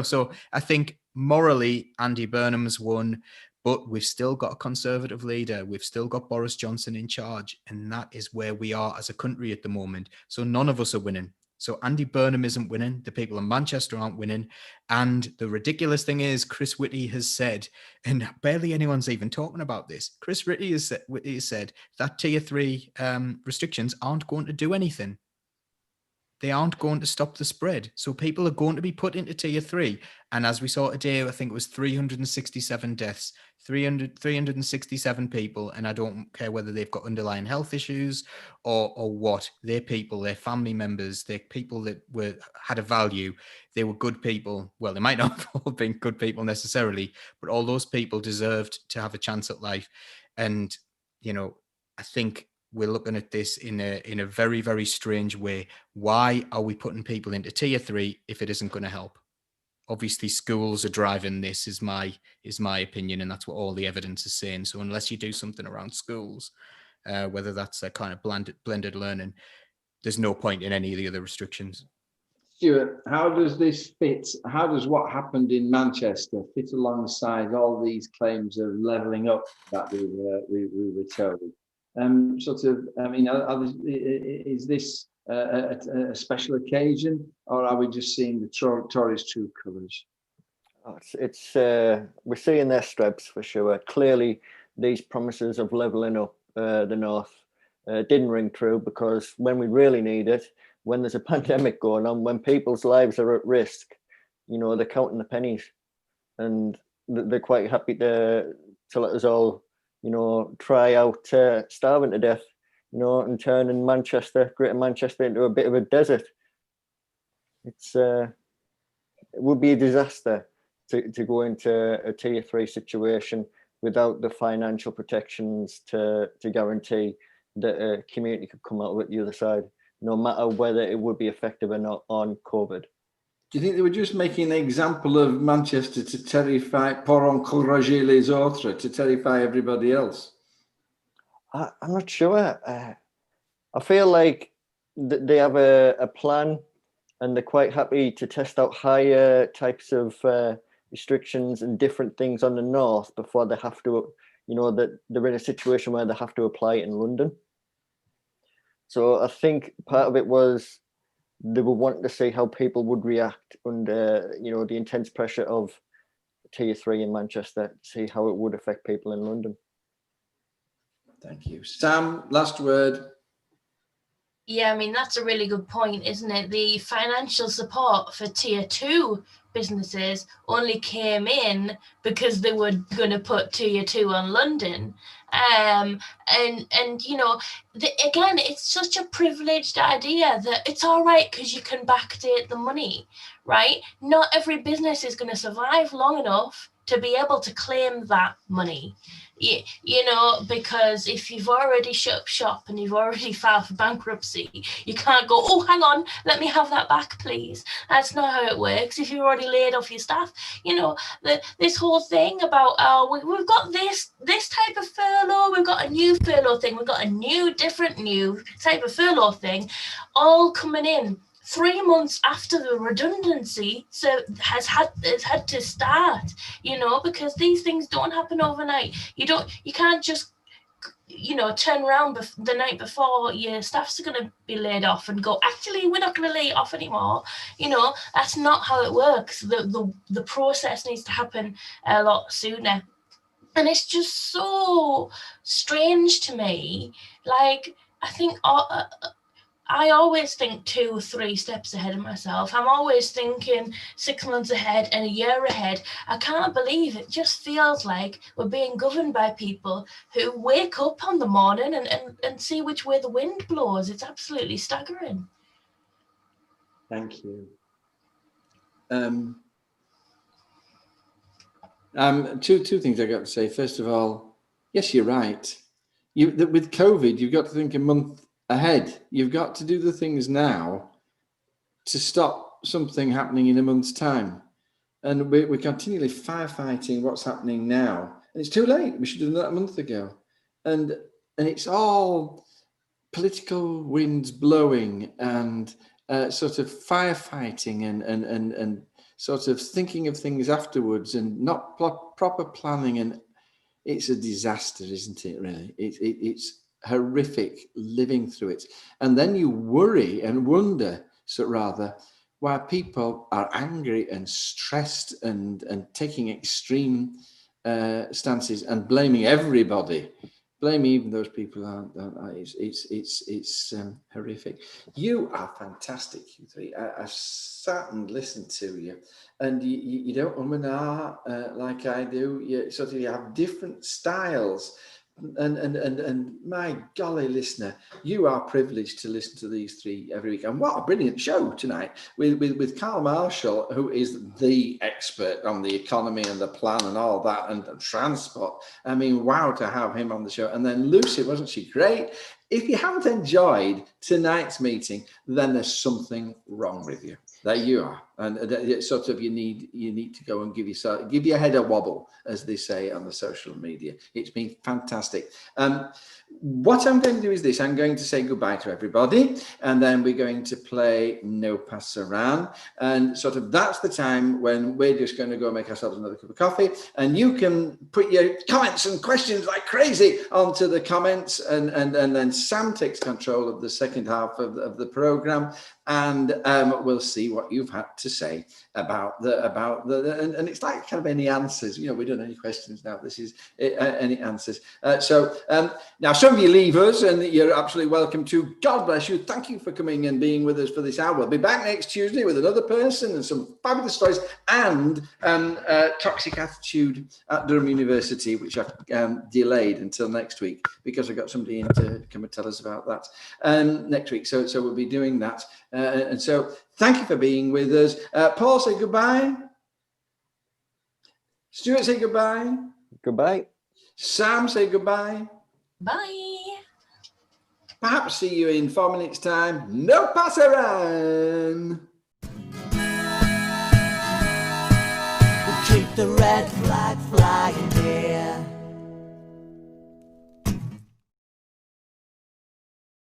So I think morally, Andy Burnham's won. But we've still got a Conservative leader. We've still got Boris Johnson in charge. And that is where we are as a country at the moment. So none of us are winning. So Andy Burnham isn't winning. The people in Manchester aren't winning. And the ridiculous thing is, Chris Whitty has said, and barely anyone's even talking about this, Chris Whitty has said that Tier 3 restrictions aren't going to do anything. They aren't going to stop the spread. So people are going to be put into Tier 3. And as we saw today, I think it was 367 deaths, 367 people. And I don't care whether they've got underlying health issues or what. They're people, they're family members, they're people that had a value. They were good people. Well, they might not have all been good people necessarily, but all those people deserved to have a chance at life. And, I think we're looking at this in a very, very strange way. Why are we putting people into Tier 3 if it isn't going to help? Obviously, schools are driving this, is my opinion, and that's what all the evidence is saying. So unless you do something around schools, whether that's a kind of blended learning, there's no point in any of the other restrictions. Stuart, how does this fit? How does what happened in Manchester fit alongside all these claims of levelling up that we were told? Is this a special occasion, or are we just seeing the Tories' true colours? We're seeing their stripes for sure. Clearly, these promises of levelling up the north didn't ring true, because when we really need it, when there's a pandemic going on, when people's lives are at risk, they're counting the pennies, and they're quite happy to let us all, try out starving to death, and turning Greater Manchester into a bit of a desert. It would be a disaster to go into a tier 3 situation without the financial protections to guarantee that a community could come out of it the other side, no matter whether it would be effective or not on COVID. Do you think they were just making an example of Manchester to terrify, pour encourager les autres, to terrify everybody else? I'm not sure. I feel like they have a plan, and they're quite happy to test out higher types of restrictions and different things on the north before they have to, that they're in a situation where they have to apply it in London. So I think part of it was they were wanting to see how people would react under, the intense pressure of tier 3 in Manchester, see how it would affect people in London. Thank you. Sam, last word. Yeah, I mean, that's a really good point, isn't it? The financial support for tier 2 businesses only came in because they were going to put tier 2 on London. Again, it's such a privileged idea that it's all right because you can backdate the money, right? Not every business is going to survive long enough to be able to claim that money. Because if you've already shut up shop and you've already filed for bankruptcy, you can't go, oh, hang on, let me have that back, please. That's not how it works. If you've already laid off your staff, this whole thing about, we've got this type of furlough, we've got a new furlough thing, we've got a different type of furlough thing, all coming in 3 months after the redundancy has had to start, because these things don't happen overnight. You can't just, turn around the night before your staffs are going to be laid off and go, actually, we're not going to lay it off anymore. That's not how it works. The process needs to happen a lot sooner. And it's just so strange to me. Like, I think I always think 2 or 3 steps ahead of myself. I'm always thinking 6 months ahead and a year ahead. I can't believe it. Just feels like we're being governed by people who wake up on the morning and see which way the wind blows. It's absolutely staggering. Thank you. Two things I got to say. First of all, yes, you're right. With COVID, you've got to think a month ahead. You've got to do the things now to stop something happening in a month's time. And we're continually firefighting what's happening now. And it's too late. We should have done that a month ago. And it's all political winds blowing and sort of firefighting and sort of thinking of things afterwards and not proper planning. And it's a disaster, isn't it, really? It's horrific living through it. And then you worry and wonder, why people are angry and stressed and taking extreme stances and blaming everybody. Blaming even those people aren't. It's horrific. You are fantastic, you three. I've sat and listened to you, and you don't and ah like I do. You have different styles. And my golly, listener, you are privileged to listen to these three every week. And what a brilliant show tonight with Carl Marshall, who is the expert on the economy and the plan and all that and transport. I mean, wow, to have him on the show. And then Lucy, wasn't she great? If you haven't enjoyed tonight's meeting, then there's something wrong with you. There you are, and you need to go and give your head a wobble, as they say on the social media. It's been fantastic. what I'm going to do is this. I'm going to say goodbye to everybody, and then we're going to play No Pasaran. And sort of that's the time when we're just going to go make ourselves another cup of coffee. And you can put your comments and questions like crazy onto the comments. And then Sam takes control of the second half of the program. And we'll see what you've had to say about the and it's like kind of any answers. You know, we don't have any questions now. This is any answers. So now some of you leave us, and you're absolutely welcome to. God bless you. Thank you for coming and being with us for this hour. We'll be back next Tuesday with another person and some fabulous stories and toxic attitude at Durham University, which I've delayed until next week because I got somebody in to come and tell us about that next week. So we'll be doing that. And so thank you for being with us. Paul, say goodbye. Stuart, say goodbye. Goodbye. Sam, say goodbye. Bye. Perhaps see you in 4 minutes' time. No Pasaran. We'll keep the red flag flying here.